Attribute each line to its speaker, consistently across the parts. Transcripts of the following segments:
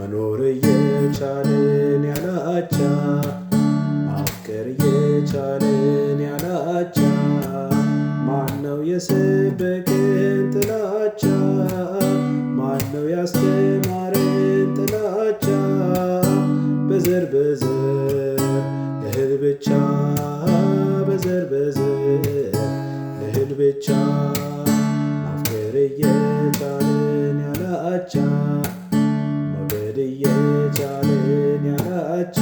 Speaker 1: መኖር እየቻልን ያላቻ ማፍቀር እየቻልን ያላቻ ማነው የሰበከን ጥላቻ? ማነው ያስተማረን ጥላቻ? በዘር በዘር እህል ብቻ በዘር በዘር እህል ብቻ ማፍቀር እየቻልን ያላቻ መውደድ እየቻልን ያላቻ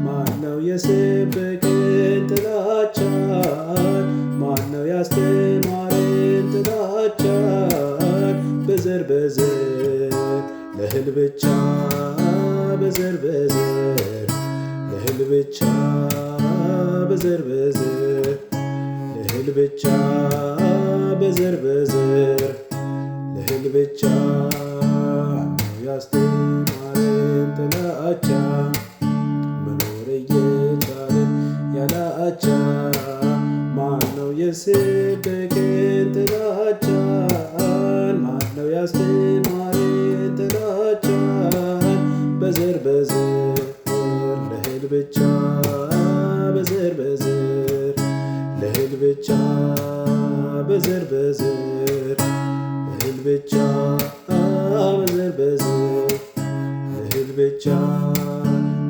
Speaker 1: ማነው የሰበከን ጥላቻ? ማነው ያስተማረን ጥላቻ? በዘር በዘር ለእህል ብቻ በዘር በዘር ለእህል ብቻ በዘር በዘር ለእህል ብቻ በዘር በዘር ለእህል ብቻ ማነው ያስተማረን ጥላቻ? መኖር እየቻልን ያላቻ ማነው የሰበከን ጥላቻ? ማነው ያስተማረን ጥላቻ? በዘር በዘር ለእህል ብቻ በዘር በዘር ለእህል ብቻ በዘር በዘር ለእህል ብቻ በዘር በዘር ለእህል ብቻ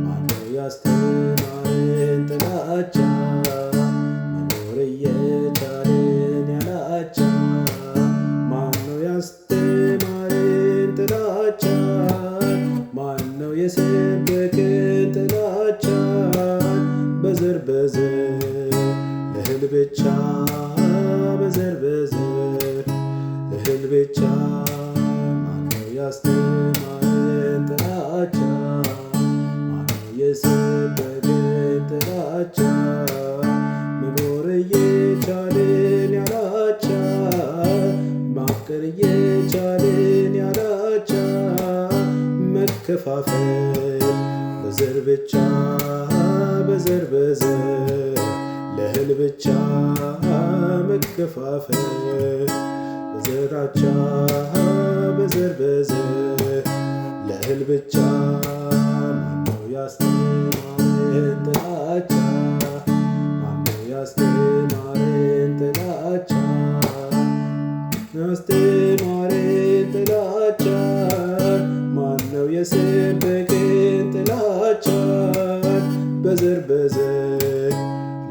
Speaker 1: ማነው ያስተማረን ጥላቻ? መኖር እየቻልን ያላቻ ማነው ያስተማረን ጥላቻ? ማነው የሰበከን ጥላቻ? በዘር በዘር ለእህል ብቻ በዘር በዘር ለእህል ብቻ ማነው ያስተማረን ጥላቻ? ማነው የሰበከን ጥላቻ? መኖር እየቻልን ያላቻ ማፍቀር እየቻልን ያላቻ መከፋፈል በዘር ብቻ በዘር በዘር ለእህል ብቻ መከፋፈል በዘራቻ በዘር በዘር ለእህል ብቻ ማነው ያስተማረን ጥላቻ? ማነው ያስተማረን ጥላቻ? ያስተማረን ጥላቻ ማነው የሰበከን ጥላቻ? በዘር በዘር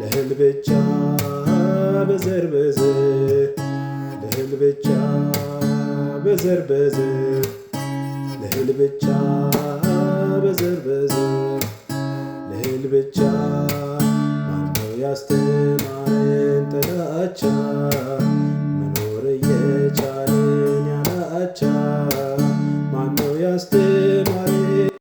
Speaker 1: ለእህል ብቻ በዘር በዘር ለእህል ብቻ በዘር በዘር ለእህል ብቻ በዘር በዘር ለእህል ብቻ ማነው